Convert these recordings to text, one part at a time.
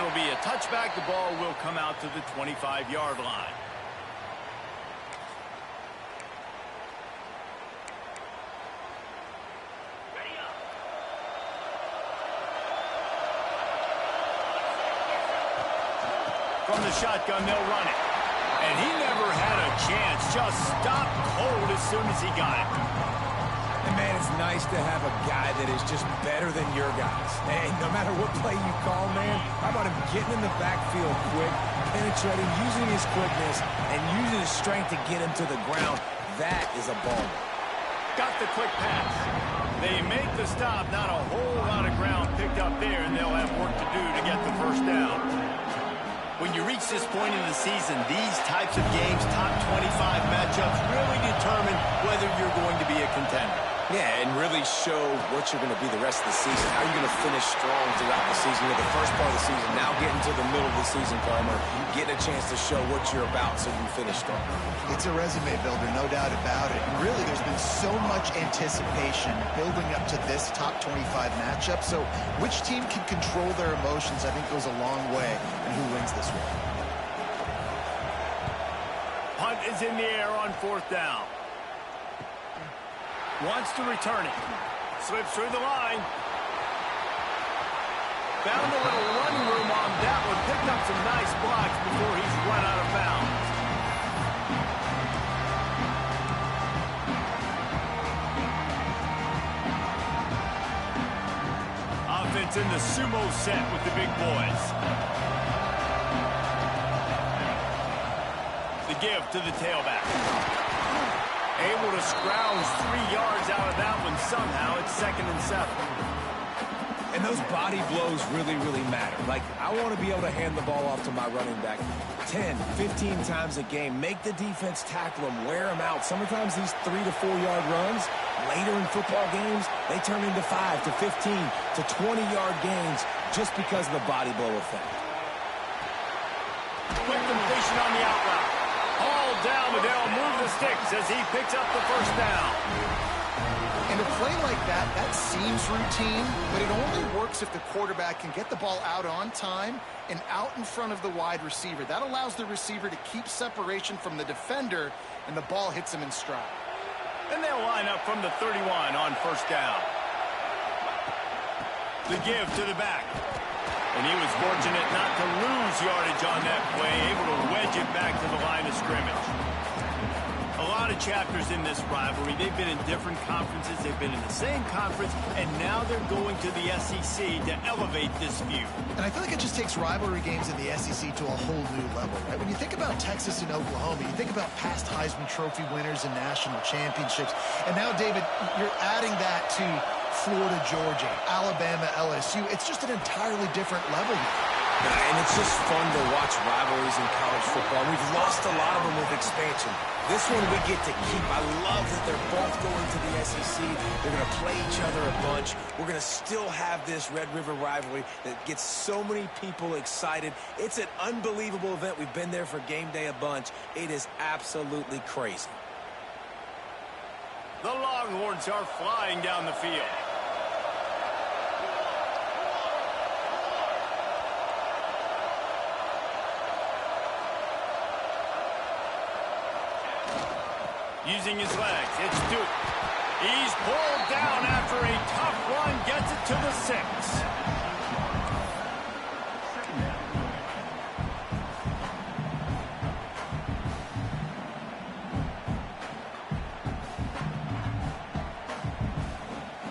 It'll be a touchback. The ball will come out to the 25-yard line. From the shotgun, they'll run it. And he never had a chance. Just stopped cold as soon as he got it. And, man, it's nice to have a guy that is just better than your guys. Hey, no matter what play you call, man, how about him getting in the backfield quick, penetrating, using his quickness, and using his strength to get him to the ground. That is a ball. Got the quick pass. They make the stop. Not a whole lot of ground picked up there, and they'll have work to do to get the first down. When you reach this point in the season, these types of games, top 25 matchups, really determine whether you're going to be a contender. Yeah, and really show what you're going to be the rest of the season. How are you going to finish strong throughout the season? The first part of the season, now getting to the middle of the season, Palmer, getting a chance to show what you're about so you can finish strong. It's a resume builder, no doubt about it. And really, there's been so much anticipation building up to this top 25 matchup. So which team can control their emotions, I think, goes a long way in who wins this one. Punt is in the air on fourth down. Wants to return it. Slips through the line. Found a little running room on that one. Picked up some nice blocks before he's run out of bounds. Offense in the sumo set with the big boys. The give to the tailback. Able to scrounge 3 yards out of that one somehow. It's 2nd and 7. And those body blows really, really matter. Like, I want to be able to hand the ball off to my running back 10, 15 times a game. Make the defense tackle them, wear them out. Sometimes these 3 to 4 yard runs, later in football games, they turn into 5 to 15 to 20-yard gains just because of the body blow effect. Quick completion on the out route. All down, but they'll move the sticks as he picks up the first down. And a play like that, that seems routine, but it only works if the quarterback can get the ball out on time and out in front of the wide receiver. That allows the receiver to keep separation from the defender, and the ball hits him in stride. And they'll line up from the 31 on first down. The give to the back. And he was fortunate not to lose yardage on that play, able to wedge it back to the line of scrimmage. A lot of chapters in this rivalry. They've been in different conferences. They've been in the same conference, and now they're going to the SEC to elevate this feud. And I feel like it just takes rivalry games in the SEC to a whole new level, right? When you think about Texas and Oklahoma, you think about past Heisman Trophy winners and national championships. And now, David, you're adding that to Florida, Georgia, Alabama, LSU. It's just an entirely different level now. And it's just fun to watch rivalries in college football. We've lost a lot of them with expansion. This one we get to keep. I love that they're both going to the SEC. They're going to play each other a bunch. We're going to still have this Red River rivalry that gets so many people excited. It's an unbelievable event. We've been there for game day a bunch. It is absolutely crazy. The Longhorns are flying down the field. Using his legs, it's Duke. He's pulled down after a tough run, gets it to the 6.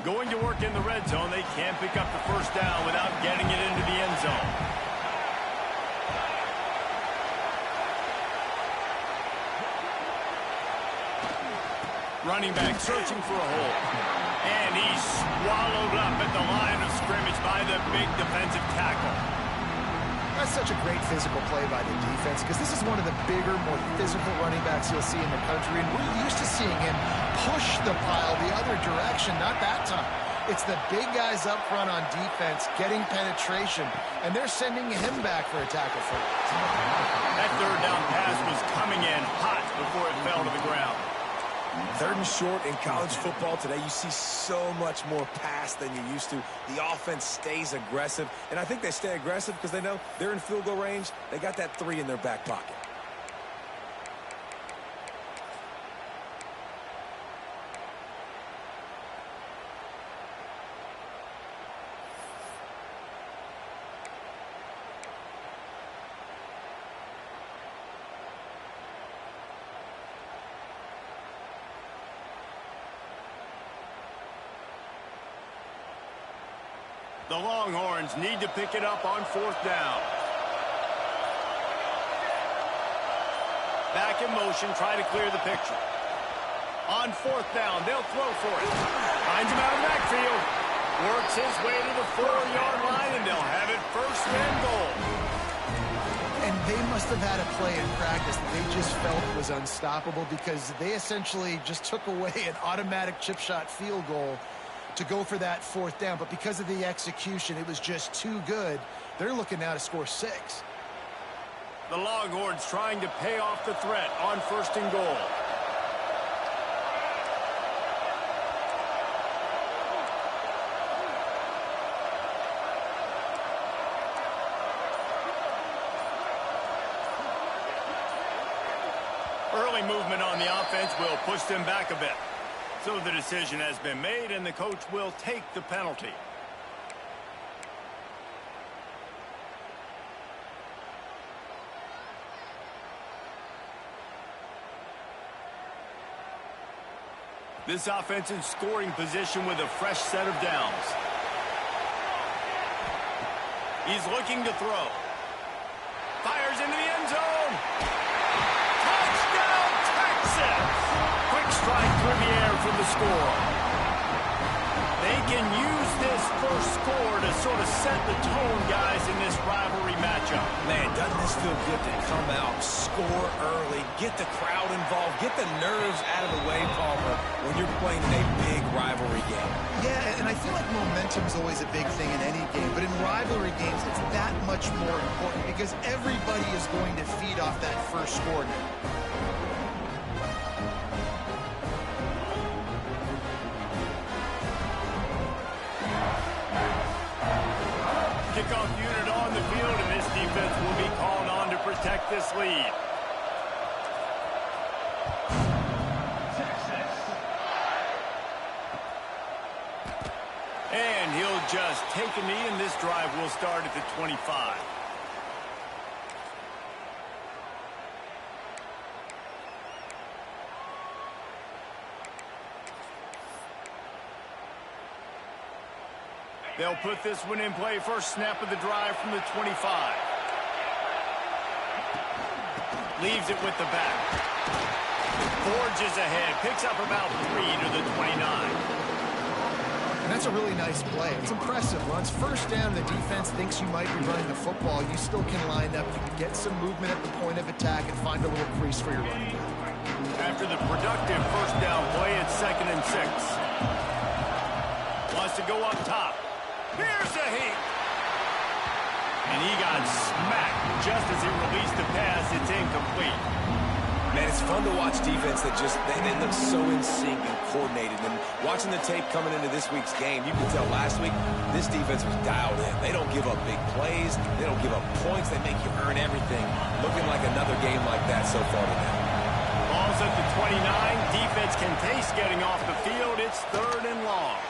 Going to work in the red zone. They can't pick up the first down without getting it into the end zone. Running back searching for a hole. And he's swallowed up at the line of scrimmage by the big defensive tackle. That's such a great physical play by the defense because this is one of the bigger, more physical running backs you'll see in the country. And we're used to seeing him push the pile the other direction, not that time. It's the big guys up front on defense getting penetration, and they're sending him back for a tackle for it. That third down pass was coming in hot before it fell to the ground. Third and short in college football today, you see so much more pass than you used to. The offense stays aggressive, and I think they stay aggressive because they know they're in field goal range. They got that 3 in their back pocket. The Longhorns need to pick it up on 4th down. Back in motion, try to clear the picture. On 4th down, they'll throw for it. Finds him out of the backfield. Works his way to the 4-yard line, and they'll have it first and goal. And they must have had a play in practice that they just felt was unstoppable because they essentially just took away an automatic chip shot field goal to go for that 4th down. But because of the execution, it was just too good. They're looking now to score 6. The Longhorns trying to pay off the threat on 1st and goal. Early movement on the offense will push them back a bit. So the decision has been made, and the coach will take the penalty. This offense in scoring position with a fresh set of downs. He's looking to throw. Fires into the end zone. Touchdown, Texas! Quick strike through the air for the score. They can use this first score to sort of set the tone, guys, in this rivalry matchup. Man, doesn't this feel good to come out, score early, get the crowd involved, get the nerves out of the way, Palmer, when you're playing in a big rivalry game. Yeah, and I feel like momentum's always a big thing in any game, but in rivalry games, it's that much more important because everybody is going to feed off that first score now. Kickoff unit on the field, and this defense will be called on to protect this lead. And he'll just take a knee, and this drive will start at the 25. They'll put this one in play. First snap of the drive from the 25. Leaves it with the back. Forges ahead. Picks up about 3 to the 29. And that's a really nice play. It's impressive. Once first down, the defense thinks you might be running the football. You still can line up. You can get some movement at the point of attack and find a little crease for your running back. After the productive first down play, it's 2nd and 6. Wants to go up top. Here's a heat. And he got smacked just as he released the pass. It's incomplete. Man, it's fun to watch defense that just, they look so in sync and coordinated. And watching the tape coming into this week's game, you can tell last week this defense was dialed in. They don't give up big plays. They don't give up points. They make you earn everything. Looking like another game like that so far today. Ball's at the 29. Defense can taste getting off the field. It's 3rd and long.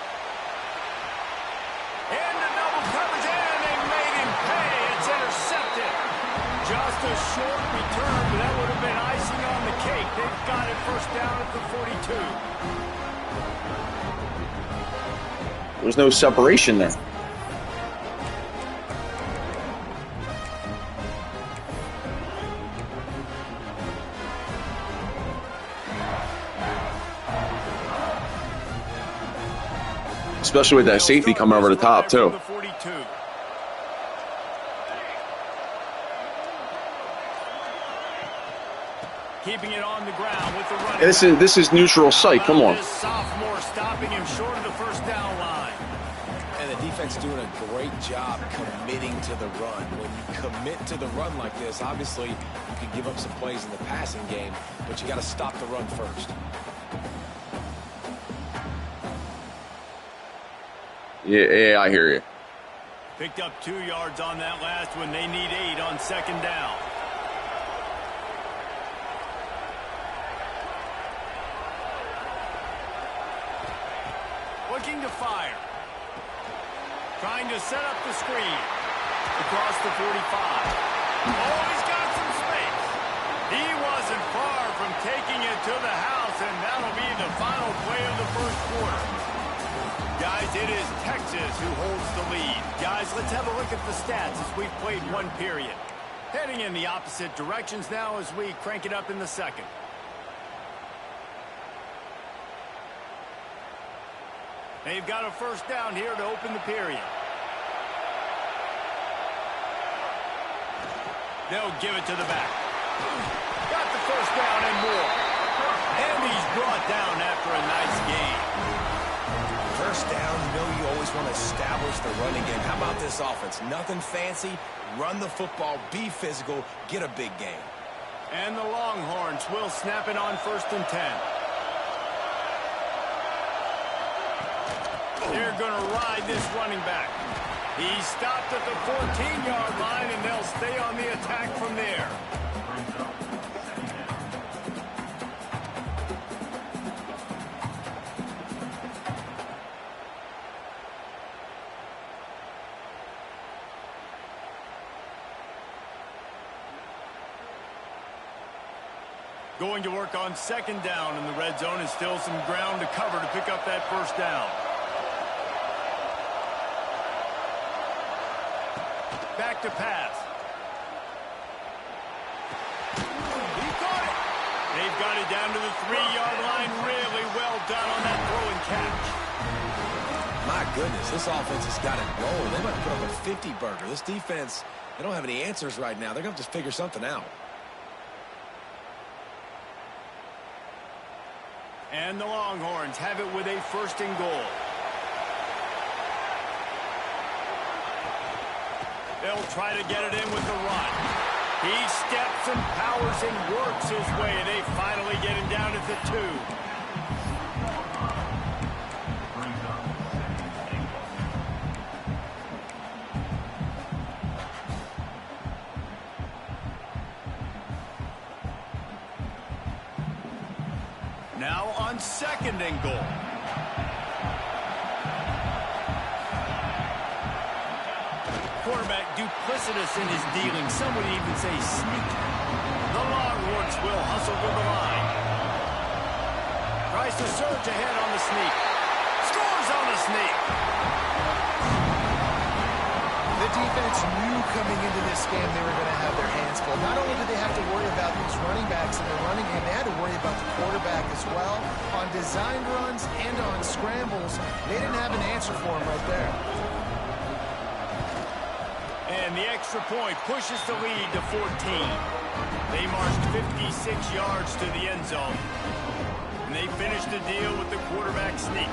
Into double coverage, and they made him pay. It's intercepted. Just a short return, but that would have been icing on the cake. They've got it first down at the 42. There was no separation there. Especially with that safety coming over the top, too. Keeping it on the ground with the running. This is neutral site. Come on. This sophomore stopping him short of the first down line. And the defense doing a great job committing to the run. When you commit to the run like this, obviously you can give up some plays in the passing game, but you got to stop the run first. Yeah, I hear you. Picked up 2 yards on that last one. They need 8 on second down. Looking to fire. Trying to set up the screen. Across the 45. Oh, he's got some space. He wasn't far from taking it to the house, and that'll be the final play of the first quarter. Guys, it is Texas who holds the lead. Guys, let's have a look at the stats as we've played 1 period. Heading in the opposite directions now as we crank it up in the second. They've got a first down here to open the period. They'll give it to the back. Got the first down and more. And he's brought down after a nice gain. First down, you know you always want to establish the running game. How about this offense? Nothing fancy. Run the football, be physical, get a big gain. And the Longhorns will snap it on 1st and 10. They're going to ride this running back. He stopped at the 14-yard line, and they'll stay on the attack from there. Going to work on second down in the red zone, and still some ground to cover to pick up that first down. Back to pass. He caught it. They've got it down to the 3-yard line. Really well done on that throw and catch. My goodness, this offense has got it rolling. They might put up a 50-burger. This defense, they don't have any answers right now. They're going to have to figure something out. And the Longhorns have it with a 1st and goal. They'll try to get it in with the run. He steps and powers and works his way. They finally get him down at the 2. Now on 2nd and goal. Quarterback duplicitous in his dealing. Some would even say sneaky. The Longhorns will hustle to the line. Tries to surge ahead on the sneak. Scores on the sneak. The defense knew coming into this game they were going to have their hands full. Not only did they have to worry about these running backs in the running game, they had to worry about the quarterback as well. On designed runs and on scrambles, they didn't have an answer for him right there. And the extra point pushes the lead to 14. They marched 56 yards to the end zone. And they finished the deal with the quarterback sneak.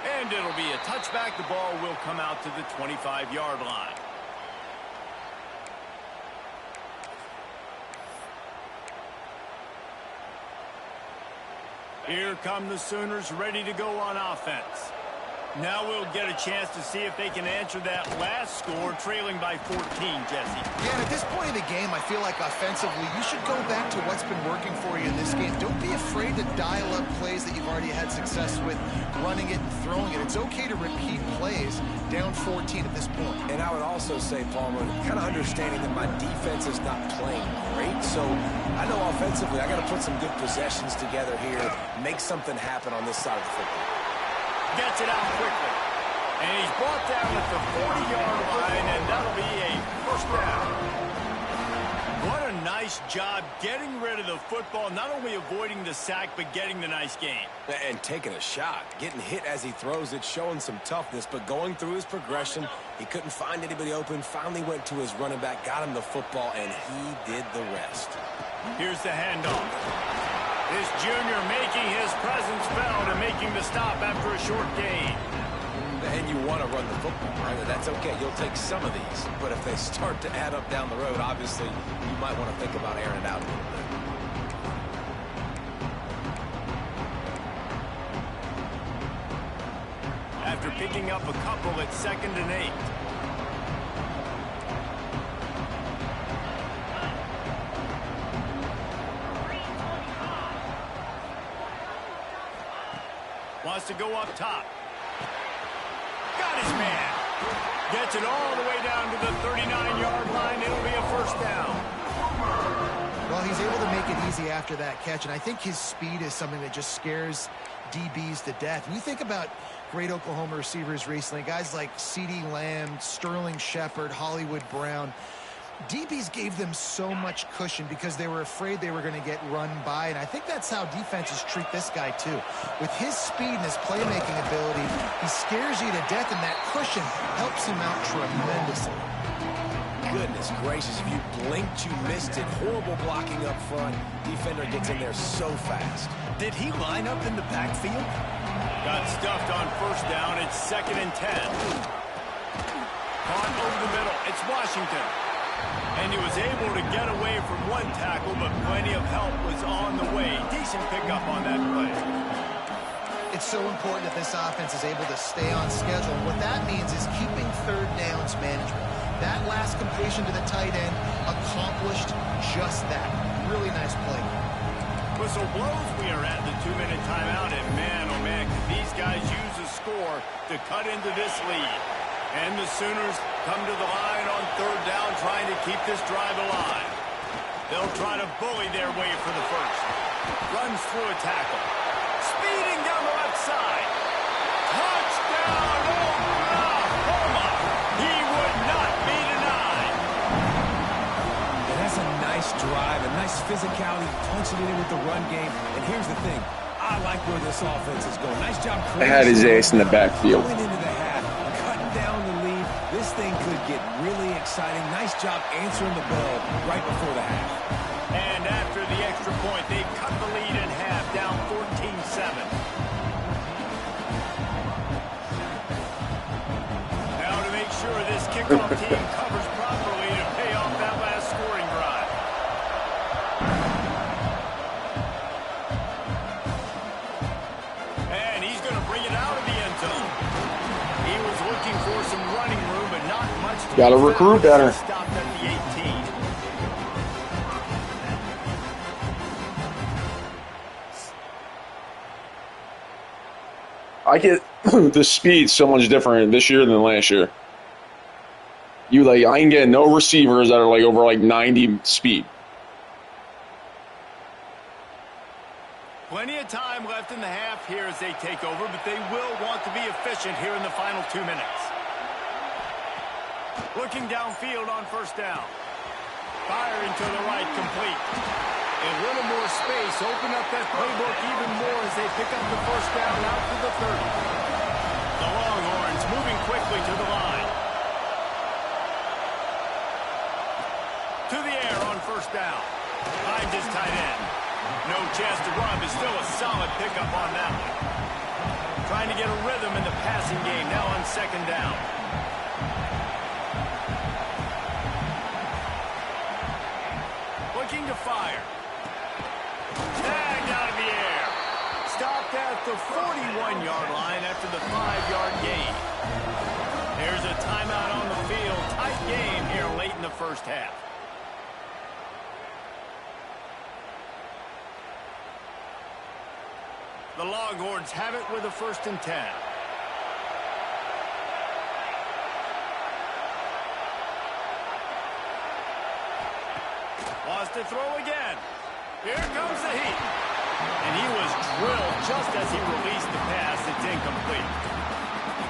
And it'll be a touchback. The ball will come out to the 25-yard line. Here come the Sooners ready to go on offense. Now we'll get a chance to see if they can answer that last score, trailing by 14, Jesse. Yeah, and at this point of the game, I feel like offensively, you should go back to what's been working for you in this game. Don't be afraid to dial up plays that you've already had success with, running it and throwing it. It's okay to repeat plays down 14 at this point. And I would also say, Palmer, kind of understanding that my defense is not playing great, so I know offensively I got to put some good possessions together here, make something happen on this side of the football. Gets it out quickly. And he's brought down at the 40-yard line, and that'll be a first down. What a nice job getting rid of the football, not only avoiding the sack, but getting the nice gain. And taking a shot. Getting hit as he throws it, showing some toughness, but going through his progression, he couldn't find anybody open, finally went to his running back, got him the football, and he did the rest. Here's the handoff. This junior making his presence felt and making the stop after a short gain. And you want to run the football, right? That's okay. You'll take some of these. But if they start to add up down the road, obviously, you might want to think about airing it out a little bit. After picking up a couple at 2nd and 8. Wants to go up top. Got his man. Gets it all the way down to the 39-yard line. It'll be a first down. Well, he's able to make it easy after that catch, and I think his speed is something that just scares DBs to death. When you think about great Oklahoma receivers recently, guys like CeeDee Lamb, Sterling Shepard, Hollywood Brown, DBs gave them so much cushion because they were afraid they were going to get run by, and I think that's how defenses treat this guy too. With his speed and his playmaking ability, he scares you to death, and that cushion helps him out tremendously. Goodness gracious, if you blinked, you missed it. Horrible blocking up front. Defender gets in there so fast. Did he line up in the backfield? Got stuffed on first down. It's 2nd and 10. Caught over the middle. It's Washington. And he was able to get away from one tackle, but plenty of help was on the way. Decent pickup on that play. It's so important that this offense is able to stay on schedule. And what that means is keeping third downs management. That last completion to the tight end accomplished just that. Really nice play. Whistle blows. We are at the 2-minute timeout. And man, oh man, could these guys use a score to cut into this lead. And the Sooners come to the line on third down, trying to keep this drive alive. They'll try to bully their way for the first. Runs through a tackle. Speeding down the left side. Touchdown, Oklahoma! He would not be denied. And that's a nice drive, a nice physicality, punching it in with the run game. And here's the thing. I like where this offense is going. Nice job. I had his ace in the backfield. Going into the half, cutting down the lead. This thing could get really exciting. Nice job answering the bell right before the half. And after the extra point, they cut the lead in half, down 14-7. Now to make sure this kickoff team covers properly to pay off that last scoring drive. And he's going to bring it out of the end zone. He was looking for some running room, but not much. Got to recruit better. Stopped at the 18. I get the speed so much different this year than last year. I can get no receivers that are over 90 speed. Plenty of time left in the half here as they take over, but they will want to be efficient here in the final 2 minutes. Looking downfield on first down. Firing to the right, complete. A little more space, open up that playbook even more as they pick up the first down out to the 30. The Longhorns moving quickly to the line. To the air on first down. Finds his tight end. No chance to run, but still a solid pickup on that one. Trying to get a rhythm in the passing game now on second down. Looking to fire. Tagged out of the air. Stopped at the 41-yard line after the 5-yard gain. There's a timeout on the field. Tight game here late in the first half. The Longhorns have it with a 1st and 10. Wants to throw again. Here comes the heat. And he was drilled just as he released the pass. It's incomplete.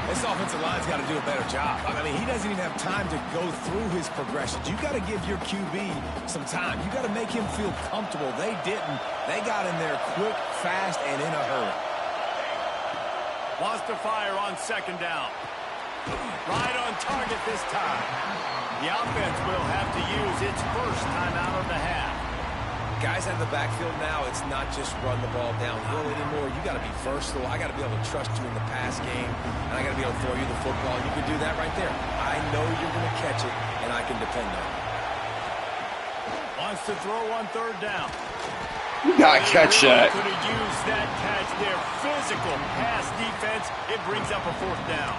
This offensive line's got to do a better job. I mean, he doesn't even have time to go through his progressions. You got to give your QB some time. You got to make him feel comfortable. They didn't. They got in there quick, fast, and in a hurry. Wants to fire on second down. Right on target this time. The offense will have to use its first timeout of the half. Guys out of the backfield now, it's not just run the ball downhill anymore. You got to be versatile. I got to be able to trust you in the pass game, and I got to be able to throw you the football. You can do that right there. I know you're going to catch it, and I can depend on it. Wants to throw on third down. You gotta catch that. Could have used that catch there. Physical pass defense. It brings up a fourth down.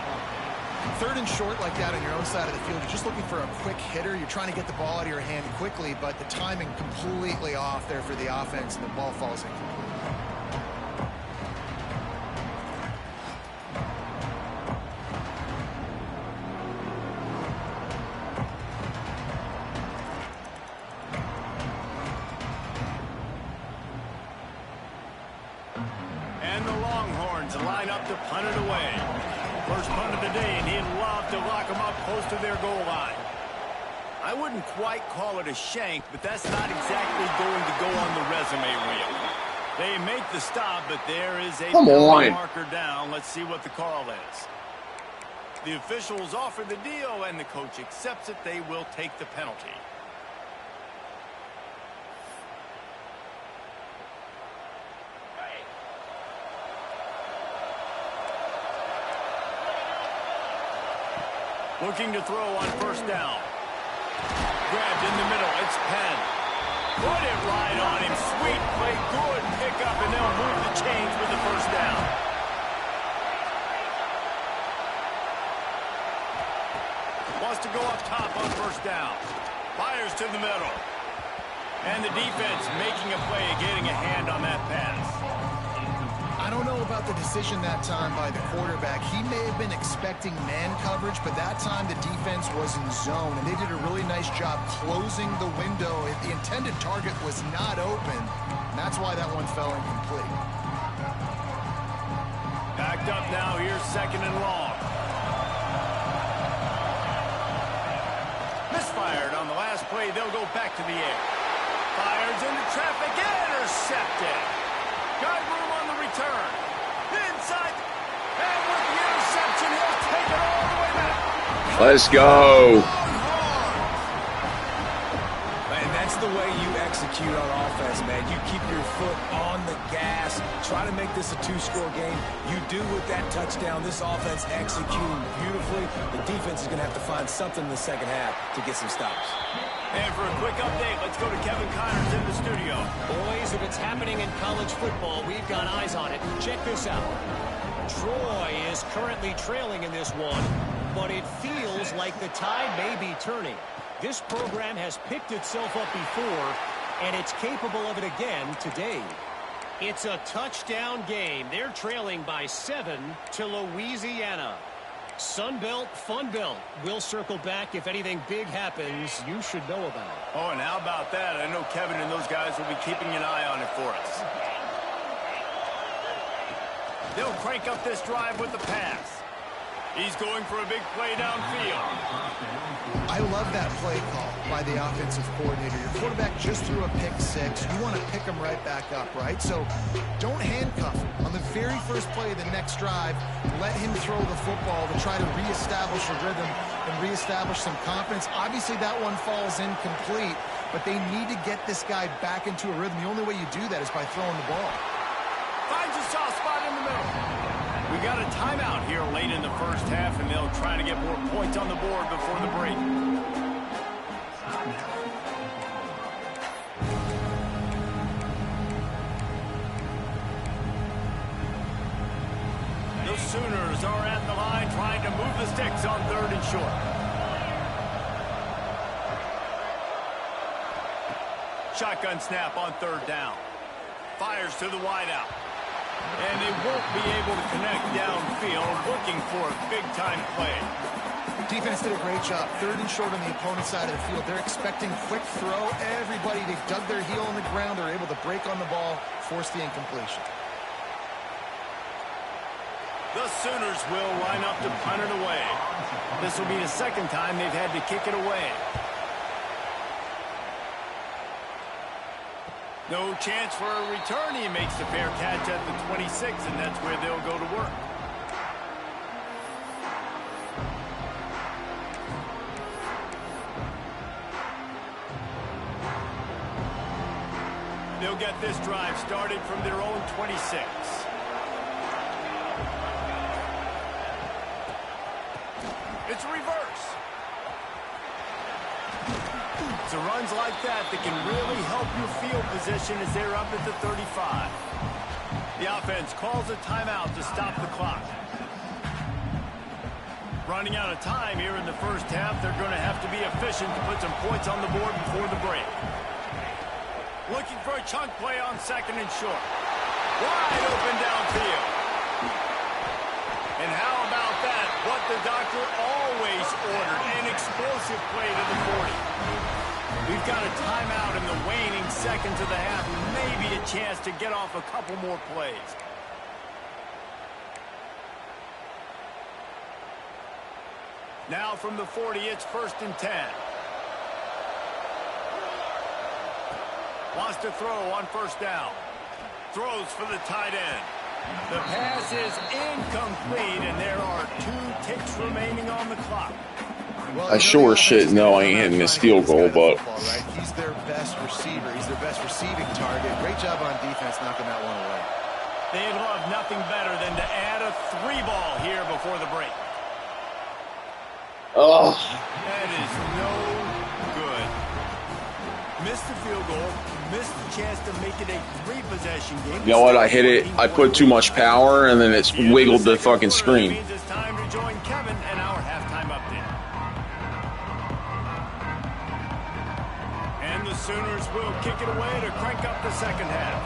Third and short like that on your own side of the field, you're just looking for a quick hitter. You're trying to get the ball out of your hand quickly, but the timing completely off there for the offense, and the ball falls incomplete. And the Longhorns line up to punt it away. First punt of the day, and he'd love to lock them up close to their goal line. I wouldn't quite call it a shank, but that's not exactly going to go on the resume reel. They make the stop, but there is a marker down. Let's see what the call is. The officials offer the deal, and the coach accepts it. They will take the penalty. Looking to throw on first down. Grabbed in the middle. It's Penn. Put it right on him. Sweet play. Good pickup, and they'll move the chains with the first down. Wants to go up top on first down. Fires to the middle. And the defense making a play, getting a hand on that pass. I don't know about the decision that time by the quarterback. He may have been expecting man coverage, but that time the defense was in zone, and they did a really nice job closing the window. The intended target was not open, and that's why that one fell incomplete. Backed up now. Here's second and long. Misfired on the last play. They'll go back to the air. Fires into traffic. Intercepted. Got room on the return. Inside. And with the interception, he'll take it all the way back. Let's go. Man, that's the way you execute on offense, man. You keep your foot on the gas. Try to make this a two-score game. You do with that touchdown. This offense executing beautifully. The defense is going to have to find something in the second half to get some stops. And for a quick update, let's go to Kevin Connors in the studio. Boys, if it's happening in college football, we've got eyes on it. Check this out. Troy is currently trailing in this one, but it feels like the tide may be turning. This program has picked itself up before, and it's capable of it again today. It's a touchdown game. They're trailing by 7 to Louisiana. Sunbelt, Funbelt. We'll circle back if anything big happens you should know about. Oh, and how about that? I know Kevin and those guys will be keeping an eye on it for us. They'll crank up this drive with the pass. He's going for a big play downfield. I love that play call by the offensive coordinator. Your quarterback just threw a pick six. You want to pick him right back up, right? So don't handcuff him. On the very first play of the next drive, let him throw the football to try to reestablish a rhythm and reestablish some confidence. Obviously, that one falls incomplete, but they need to get this guy back into a rhythm. The only way you do that is by throwing the ball. Finds a soft spot in the middle. We got a timeout here late in the first half, and they'll try to get more points on the board before the break. The Sooners are at the line trying to move the sticks on third and short. Shotgun snap on third down. Fires to the wideout. And they won't be able to connect downfield, looking for a big-time play. Defense did a great job. Third and short on the opponent's side of the field. They're expecting quick throw. Everybody, they dug their heel on the ground. They're able to break on the ball, force the incompletion. The Sooners will line up to punt it away. This will be the second time they've had to kick it away. No chance for a return. He makes the fair catch at the 26, and that's where they'll go to work. They'll get this drive started from their own 26. It's a reverse. It's runs like that that can really help your field position as they're up at the 35. The offense calls a timeout to stop the clock. Running out of time here in the first half, they're going to have to be efficient to put some points on the board before the break. Looking for a chunk play on second and short. Wide open downfield. And how about that? What the doctor always ordered, an explosive play to the 40. We've got a timeout in the waning seconds of the half. Maybe a chance to get off a couple more plays. Now from the 40, it's 1st and 10. Wants to throw on 1st down. Throws for the tight end. The pass is incomplete, and there are 2 ticks remaining on the clock. Well, I sure as shit know I ain't hitting this field goal, but right? He's their best receiver. He's their best receiving target. Great job on defense knocking that one away. They'd love nothing better than to add a 3-ball here before the break. oh, That is no good. Missed the field goal. Missed the chance to make it a 3-possession game. you know what? I hit it. I put too much power, and then it's wiggled the fucking screen. Means it's time to join Kevin and our halftime update. And the Sooners will kick it away to crank up the second half.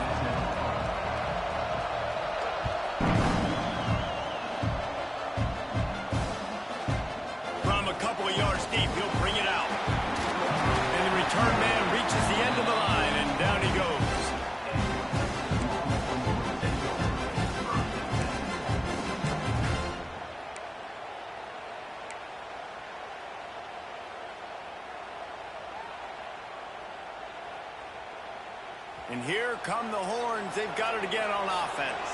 From a couple of yards deep, he'll bring it out. And the return man reaches the end of the line, and down he goes. And here come the horns. They've got it again on offense.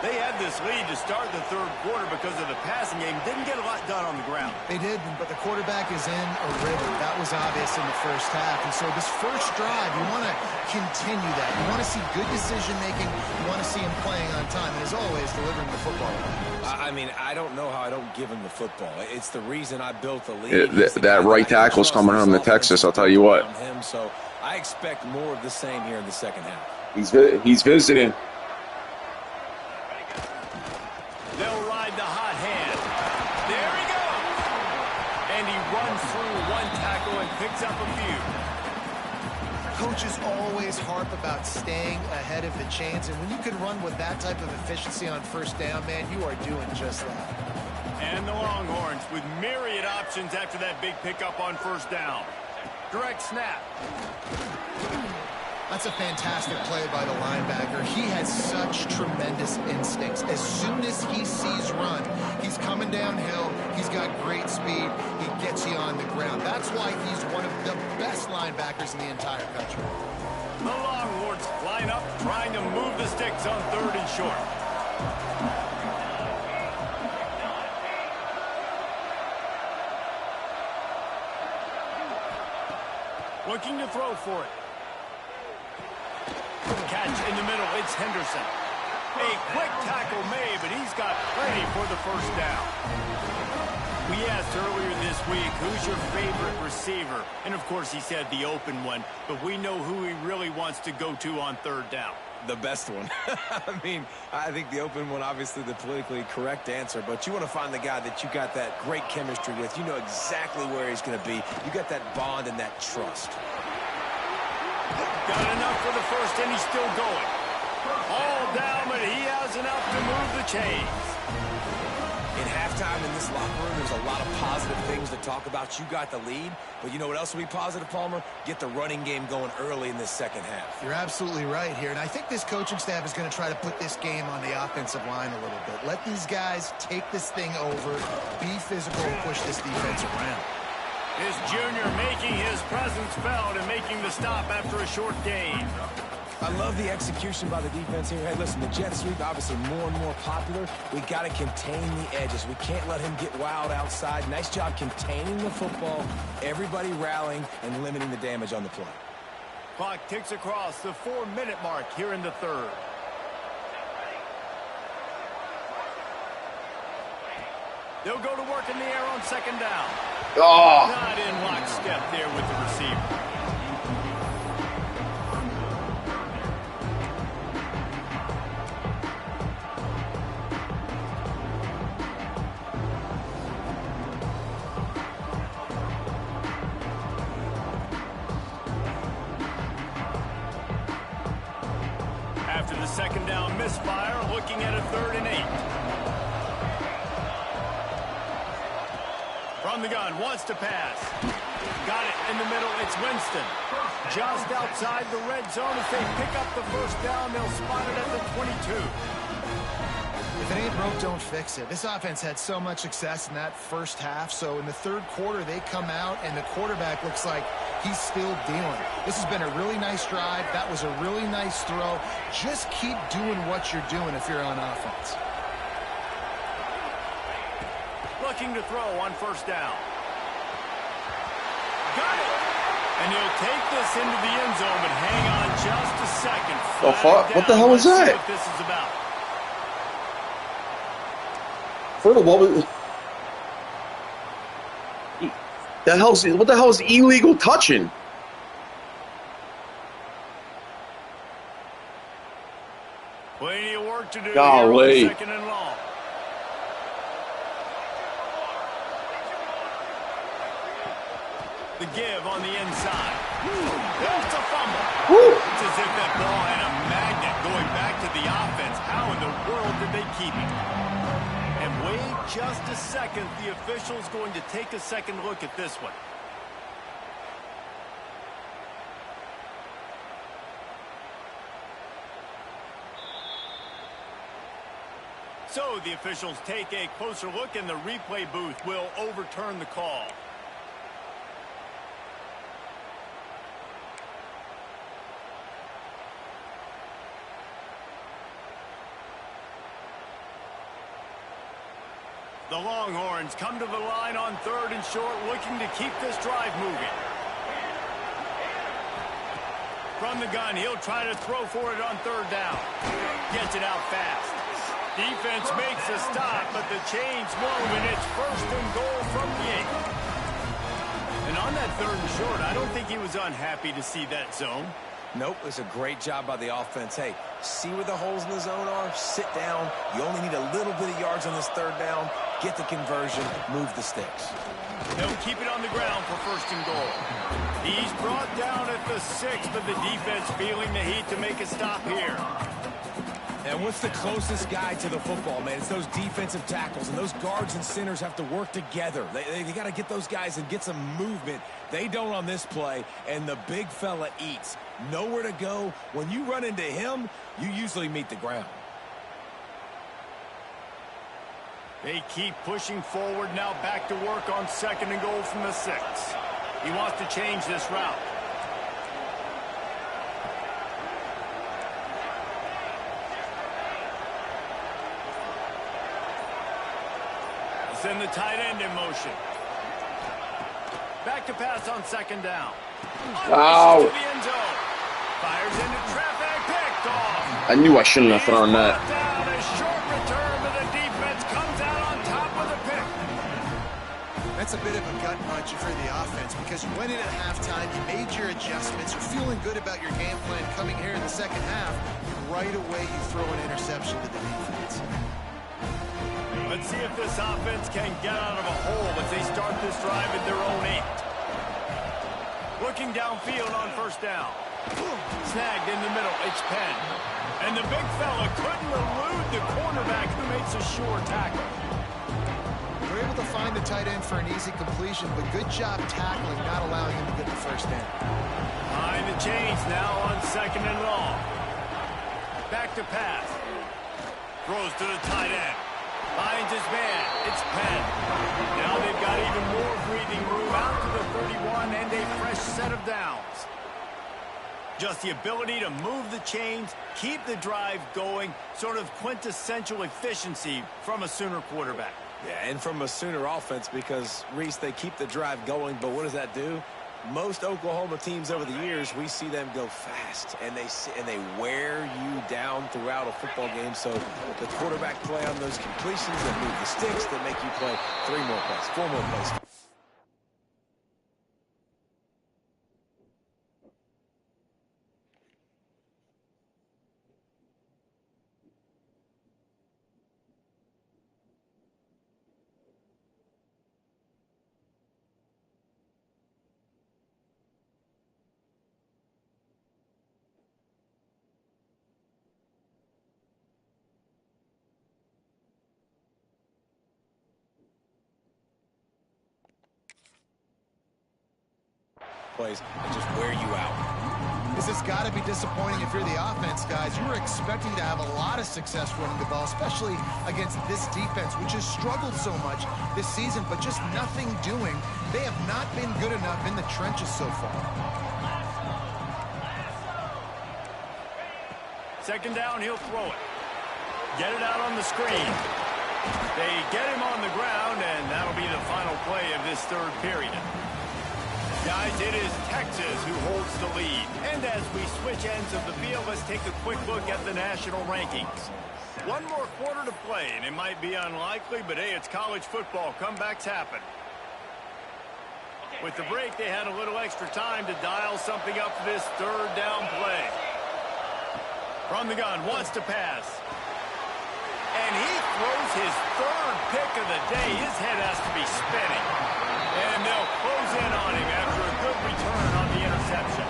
They had this lead to start the 3rd quarter because of the passing game. Didn't get a lot done on the ground. They did, but the quarterback is in a rhythm. That was obvious in the first half. And so this first drive, you want to continue that. You want to see good decision-making. You want to see him playing on time. And as always, delivering the football. I mean, I don't know how I don't give him the football. It's the reason I built the league. That right tackle's coming home to Texas, I'll tell you what. So I expect more of the same here in the second half. He's visiting. They'll ride the hot hand. There he goes. And he runs through 1 tackle and picks up a few. Coaches always harp about staying ahead of the chains, and when you can run with that type of efficiency on 1st down, man, you are doing just that. And the Longhorns with myriad options after that big pickup on 1st down. Direct snap. That's a fantastic play by the linebacker. He has such tremendous instincts. As soon as he sees run, he's coming downhill. He's got great speed. He gets you on the ground. That's why he's one of the best linebackers in the entire country. The Longhorns line up, trying to move the sticks on 3rd and short. Looking to throw for it. Catch in the middle, it's Henderson. A quick tackle made, but he's got plenty for the 1st down. We asked earlier this week, who's your favorite receiver? And of course he said the open one, but we know who he really wants to go to on 3rd down. The best one. I mean, I think the open one, obviously the politically correct answer, but you want to find the guy that you got that great chemistry with. You know exactly where he's going to be. You got that bond and that trust. Got enough for the 1st, and he's still going. All down, but he has enough to move the chains. In halftime in this locker room, there's a lot of positive things to talk about. You got the lead, but you know what else will be positive, Palmer? Get the running game going early in this second half. You're absolutely right here, and I think this coaching staff is going to try to put this game on the offensive line a little bit. Let these guys take this thing over, be physical, and push this defense around. This junior making his presence felt and making the stop after a short gain. I love the execution by the defense here. Hey, listen, the jet sweep obviously more and more popular. We got to contain the edges. We can't let him get wild outside. Nice job containing the football, everybody rallying and limiting the damage on the play. Clock ticks across the 4-minute mark here in the third. They'll go to work in the air on second down. Oh. Not in lockstep there with the receiver. After the second down misfire, looking at a 3rd and 8. From the gun, wants to pass. Got it in the middle, it's Winston. Just outside the red zone as they pick up the first down. They'll spot it at the 22. If it ain't broke, don't fix it. This offense had so much success in that first half, so in the third quarter, they come out, and the quarterback looks like he's still dealing. This has been a really nice drive. That was a really nice throw. Just keep doing what you're doing if you're on offense. Looking to throw on first down. Got it! And he'll take this into the end zone, but hang on just a second. The fuck? What the hell was that? What this is about. First of all, what the hell is illegal touching? Plenty of work to do Golly. here on second and long. The give on the inside. There's a fumble. Woo. It's as if that ball had a magnet going back to the offense. How in the world did they keep it? And wait just a second. The official's going to take a second look at this one. So the officials take a closer look, and the replay booth will overturn the call. The Longhorns come to the line on 3rd and short, looking to keep this drive moving. From the gun, he'll try to throw for it on 3rd down. Gets it out fast. Defense makes a stop, but the chains move, and it's 1st and goal from the 8. And on that 3rd and short, I don't think he was unhappy to see that zone. Nope, it's a great job by the offense. Hey, see where the holes in the zone are? Sit down. You only need a little bit of yards on this 3rd down. Get the conversion. Move the sticks. They'll keep it on the ground for 1st and goal. He's brought down at the 6, but the defense feeling the heat to make a stop here. And what's the closest guy to the football, man? It's those defensive tackles, and those guards and centers have to work together. They got to get those guys and get some movement. They don't on this play, and the big fella eats. Nowhere to go. When you run into him, you usually meet the ground. They keep pushing forward, now back to work on 2nd and goal from the 6. He wants to change this route. Send the tight end in motion. Back to pass on 2nd down. Ow. To the end zone. Fires into traffic, picked off. I knew I shouldn't have thrown that. Down, a short return, but the defense comes out on top with a pick. That's a bit of a gut punch for the offense because you went in at halftime, you made your adjustments, you're feeling good about your game plan coming here in the second half. Right away, you throw an interception to the defense. Let's see if this offense can get out of a hole as they start this drive at their own 8. Looking downfield on 1st down. Snagged in the middle, it's Penn. And the big fella couldn't elude the cornerback who makes a sure tackle. We're able to find the tight end for an easy completion, but good job tackling, not allowing him to get the first down. Behind the chains now on 2nd and long. Back to pass. Throws to the tight end. Finds his man. It's Penn. Now they've got even more breathing room out to the 31 and a fresh set of downs. Just the ability to move the chains, keep the drive going, sort of quintessential efficiency from a Sooner quarterback. Yeah, and from a Sooner offense because, Reese, they keep the drive going, but what does that do? Most Oklahoma teams over the years, we see them go fast, and they wear you down throughout a football game. So the quarterback play on those completions that move the sticks that make you play 3 more plays, 4 more plays. Plays and just wear you out. This has got to be disappointing if you're the offense, guys. You were expecting to have a lot of success running the ball, especially against this defense, which has struggled so much this season, but just nothing doing. They have not been good enough in the trenches so far. Second down, he'll throw it. Get it out on the screen. They get him on the ground, and that'll be the final play of this third period. Guys, it is Texas who holds the lead. And as we switch ends of the field, let's take a quick look at the national rankings. One more quarter to play, and it might be unlikely, but hey, it's college football. Comebacks happen. With the break, they had a little extra time to dial something up for this third down play. From the gun, wants to pass. And he throws his third pick of the day. His head has to be spinning. And they'll close in on him after a good return on the interception.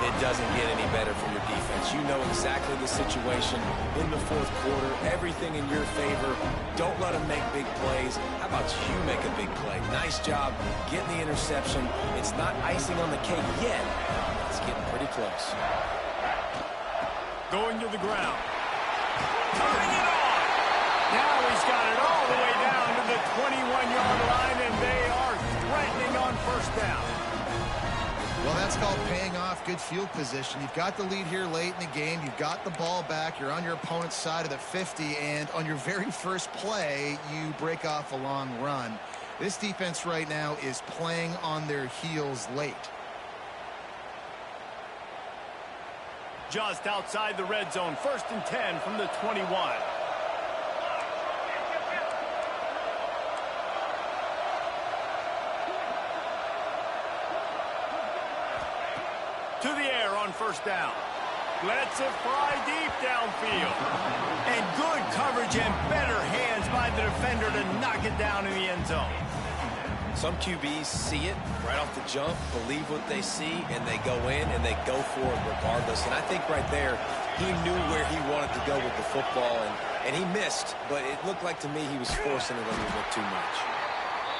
It doesn't get any better for your defense. You know exactly the situation in the fourth quarter. Everything in your favor. Don't let them make big plays. How about you make a big play? Nice job getting the interception. It's not icing on the cake yet. It's getting pretty close. Going to the ground. Turning it on. Now he's got it all the way down to the 21-yard line, and they are threatening on first down. Well, that's called paying off good field position. You've got the lead here late in the game. You've got the ball back. You're on your opponent's side of the 50, and on your very first play, you break off a long run. This defense right now is playing on their heels late. Just outside the red zone, 1st and 10 from the 21. To the air on first down. Lets it fly deep downfield. And good coverage and better hands by the defender to knock it down in the end zone. Some QBs see it right off the jump, believe what they see, and they go in and they go for it regardless. And I think right there, he knew where he wanted to go with the football, and he missed. But it looked like to me he was forcing it a little bit too much.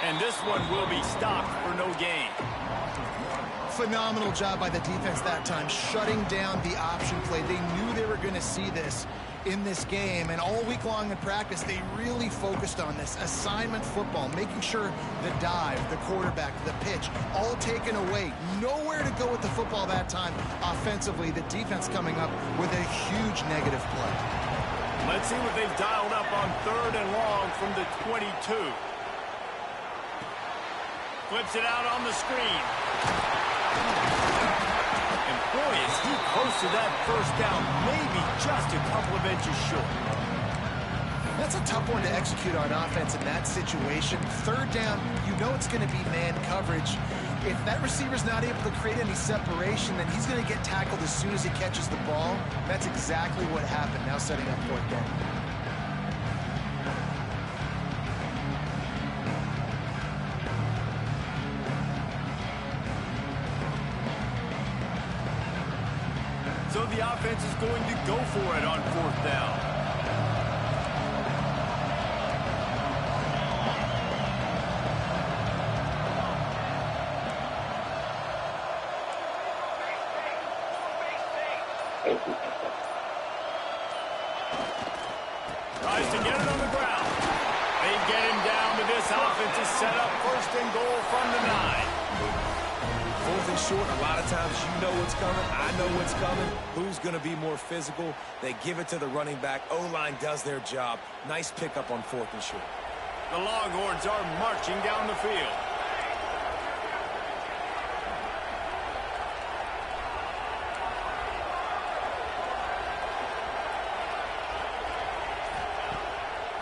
And this one will be stopped for no gain. Phenomenal job by the defense that time, shutting down the option play. They knew they were going to see this in this game, and all week long in practice, they really focused on this assignment football, making sure the dive, the quarterback, the pitch, all taken away. Nowhere to go with the football that time offensively. The defense coming up with a huge negative play. Let's see what they've dialed up on 3rd and long from the 22. Flips it out on the screen. And boy, is he close to that first down, maybe just a couple of inches short. That's a tough one to execute on offense in that situation. 3rd down, you know it's going to be man coverage. If that receiver's not able to create any separation, then he's going to get tackled as soon as he catches the ball. That's exactly what happened, now setting up 4th down. So the offense is going to go for it on 4th down. Tries to get it on the ground. They get him down to this offense is set up 1st and goal from the 9. 4th and short, a lot of times you know what's coming. I know what's coming. Who's going to be more physical? They give it to the running back. O-line does their job. Nice pickup on 4th and short. The Longhorns are marching down the field.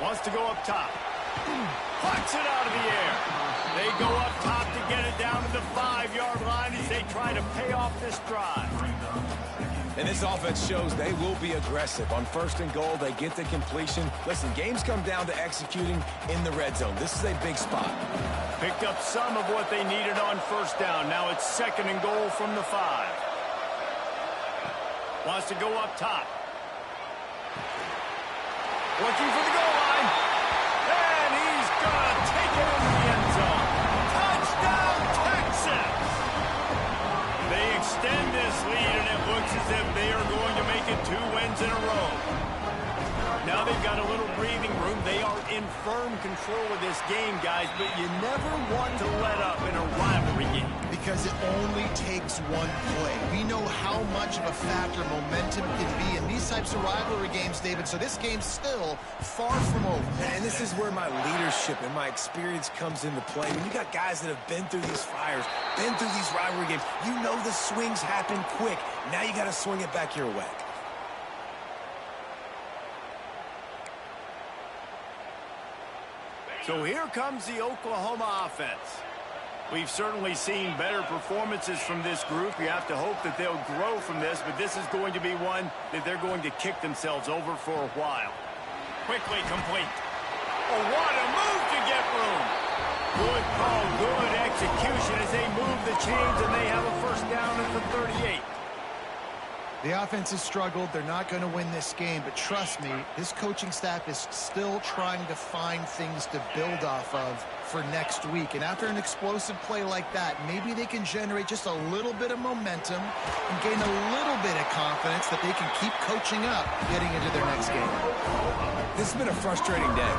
Wants to go up top. Puts it out of the air. They go up top to get it down to the 5-yard line as they try to pay off this drive. And this offense shows they will be aggressive. On 1st and goal, they get the completion. Listen, games come down to executing in the red zone. This is a big spot. Picked up some of what they needed on 1st down. Now it's 2nd and goal from the 5. Wants to go up top. Looking for the goal line. And he's going to take it into the end zone. Touchdown, Texas! They extend this lead, and it looks as if they are going to make it 2 wins in a row. Now they've got a little breathing room. They are in firm control of this game, guys, but you never want to let up in a rivalry game. Because it only takes one play. We know how much of a factor momentum can be in these types of rivalry games, David, so this game's still far from over. And this is where my leadership and my experience comes into play. When you got guys that have been through these fires, been through these rivalry games, you know the swings happen quick. Now you got to swing it back your way. So here comes the Oklahoma offense. We've certainly seen better performances from this group. You have to hope that they'll grow from this, but this is going to be one that they're going to kick themselves over for a while. Quickly complete. Oh, what a move to get room. Good call, good execution as they move the chains, and they have a 1st down at the 38. The offense has struggled. They're not going to win this game, but trust me, this coaching staff is still trying to find things to build off of for next week. And after an explosive play like that, maybe they can generate just a little bit of momentum and gain a little bit of confidence that they can keep coaching up getting into their next game. This has been a frustrating day.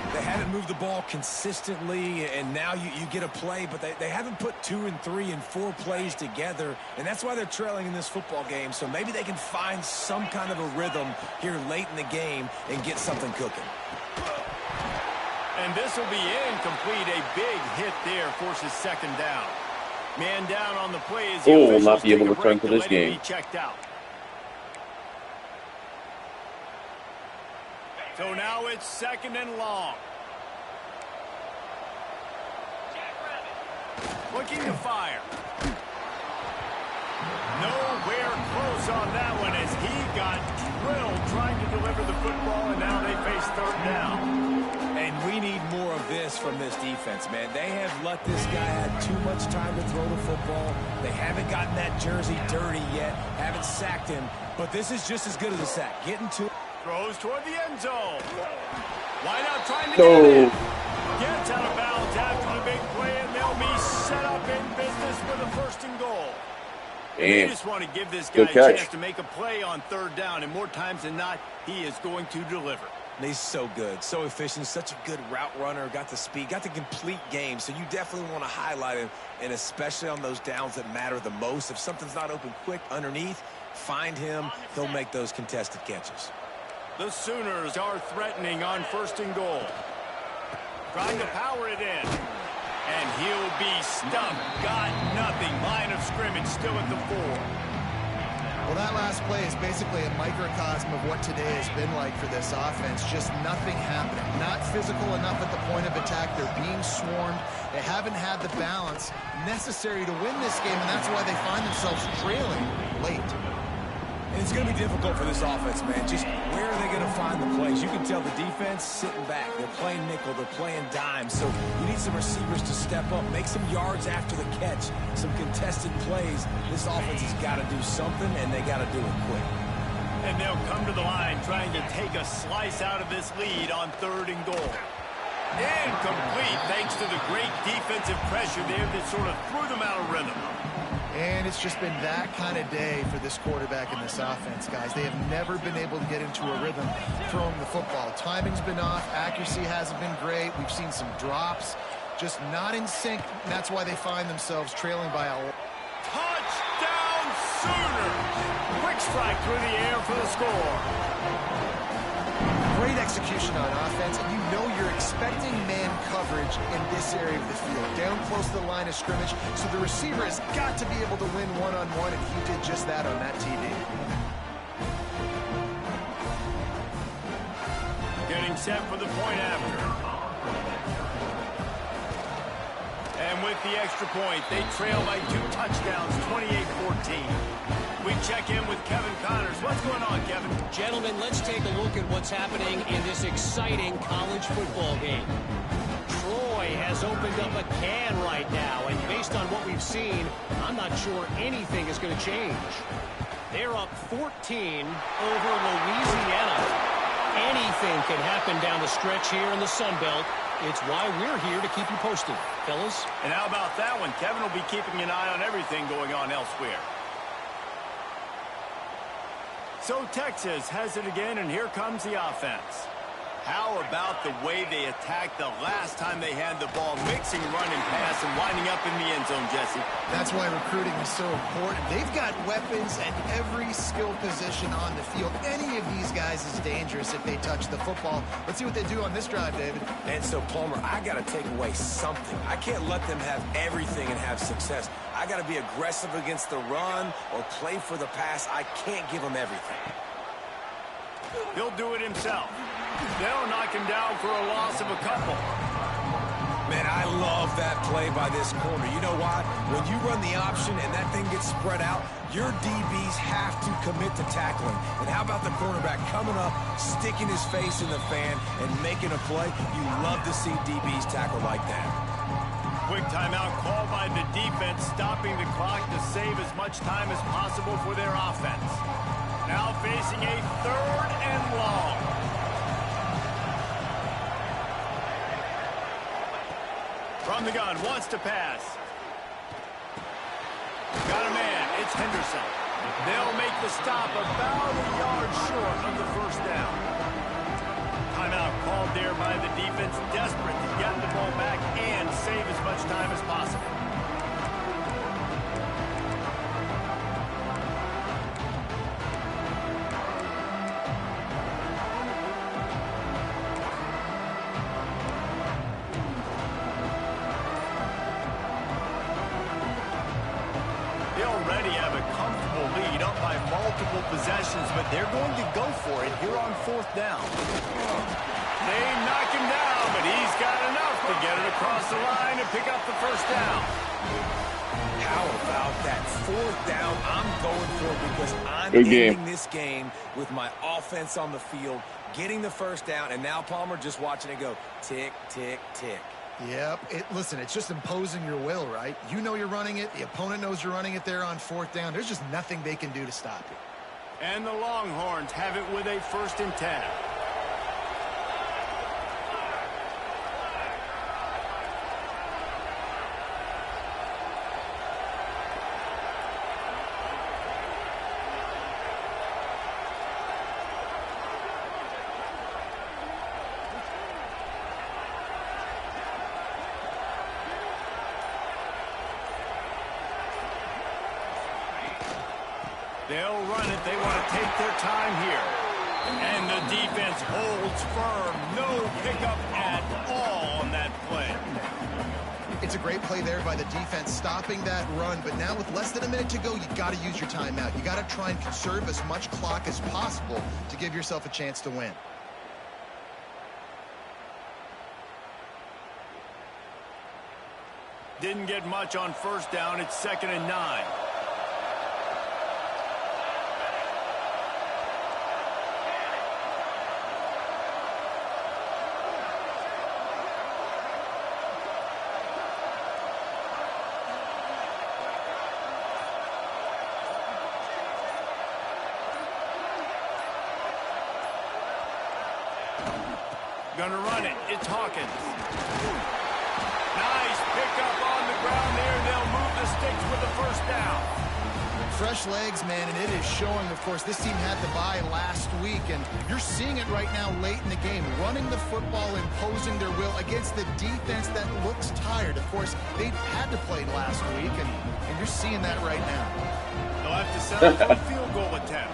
They haven't moved the ball consistently, and now you get a play, but they haven't put 2 and 3 and 4 plays together, and that's why they're trailing in this football game. So maybe they can find some kind of a rhythm here late in the game and get something cooking. And this will be incomplete. A big hit there forces 2nd down. Man down on the play as the will not officials be able take a to return break to this let him game. be checked out. So now it's 2nd and long. Looking to fire. Nowhere close on that one as he got drilled trying to deliver the football, and now they face 3rd down. And we need more of this from this defense, man. They have let this guy have too much time to throw the football. They haven't gotten that jersey dirty yet, haven't sacked him, but this is just as good as a sack. Getting to Throws toward the end zone. Why not trying to get it? Gets out of bounds after the big play, and they'll be set up in business with a 1st and goal. They just want to give this guy a chance to make a play on 3rd down, and more times than not, he is going to deliver. He's so good, so efficient, such a good route runner, got the speed, got the complete game, so you definitely want to highlight him, and especially on those downs that matter the most. If something's not open quick underneath, find him, he'll make those contested catches. The Sooners are threatening on 1st and goal. Trying to power it in. And he'll be stumped. Got nothing. Line of scrimmage still at the 4. Well, that last play is basically a microcosm of what today has been like for this offense. Just nothing happening. Not physical enough at the point of attack. They're being swarmed. They haven't had the balance necessary to win this game, and that's why they find themselves trailing late. And it's going to be difficult for this offense, man. Just where are they going to find the plays? You can tell the defense sitting back. They're playing nickel. They're playing dime. So you need some receivers to step up, make some yards after the catch, some contested plays. This offense has got to do something, and they got to do it quick. And they'll come to the line trying to take a slice out of this lead on 3rd and goal. Incomplete thanks to the great defensive pressure there that sort of threw them out of rhythm. And it's just been that kind of day for this quarterback and this offense, guys. They have never been able to get into a rhythm throwing the football. Timing's been off. Accuracy hasn't been great. We've seen some drops. Just not in sync. And that's why they find themselves trailing by a touchdown Sooners! Quick strike through the air for the score. Great execution on offense, and you know you're expecting man coverage in this area of the field, down close to the line of scrimmage, so the receiver has got to be able to win one-on-one, and he did just that on that TD. Getting set for the point after. And with the extra point, they trail by 2 touchdowns, 28-14. We check in with Kevin Connors. What's going on, Kevin? Gentlemen, let's take a look at what's happening in this exciting college football game. Troy has opened up a can right now, and based on what we've seen, I'm not sure anything is going to change. They're up 14 over Louisiana. Anything can happen down the stretch here in the Sun Belt. It's why we're here to keep you posted, fellas. And how about that one? Kevin will be keeping an eye on everything going on elsewhere. So Texas has it again, and here comes the offense. How about the way they attacked the last time they had the ball, mixing run and pass and winding up in the end zone, Jesse? That's why recruiting is so important. They've got weapons at every skill position on the field. Any of these guys is dangerous if they touch the football. Let's see what they do on this drive, David. And so, Palmer, I got to take away something. I can't let them have everything and have success. I got to be aggressive against the run or play for the pass. I can't give them everything. He'll do it himself. They'll knock him down for a loss of a couple. Man, I love that play by this corner. You know why? When you run the option and that thing gets spread out, your DBs have to commit to tackling. And how about the cornerback coming up, sticking his face in the fan, and making a play? You love to see DBs tackle like that. Quick timeout called by the defense, stopping the clock to save as much time as possible for their offense. Now facing a 3rd and long. From the gun, wants to pass. Got a man, it's Henderson. They'll make the stop about a yard short of the first down. Timeout called there by the defense, desperate to get the ball back and save as much time as possible. Multiple possessions, but they're going to go for it here on 4th down. They knock him down, but he's got enough to get it across the line and pick up the first down. How about that 4th down? I'm going for it because I'm ending this game with my offense on the field, getting the first down, and now Palmer just watching it go tick, tick, tick. Yep. Listen, it's just imposing your will, right? You know you're running it. The opponent knows you're running it there on 4th down. There's just nothing they can do to stop you. And the Longhorns have it with a 1st and 10. They'll run it. They want to take their time here. And the defense holds firm. No pickup at all on that play. It's a great play there by the defense, stopping that run. But now with less than a minute to go, you got to use your timeout. You got to try and conserve as much clock as possible to give yourself a chance to win. Didn't get much on 1st down. It's 2nd and 9. Gonna run it. It's Hawkins. Nice pickup on the ground there. They'll move the sticks with the first down. Fresh legs, man, and it is showing. Of course, this team had the bye last week, and you're seeing it right now late in the game. Running the football, imposing their will against the defense that looks tired. Of course, they had to play last week, and you're seeing that right now. They'll have to settle for a field goal attempt.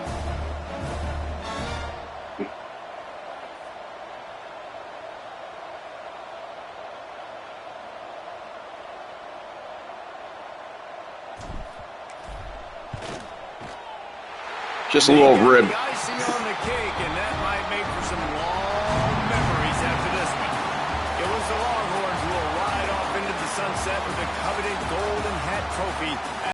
Just a little rib. The icing on the cake, and that might make for some long memories set with the coveted Golden Hat trophy.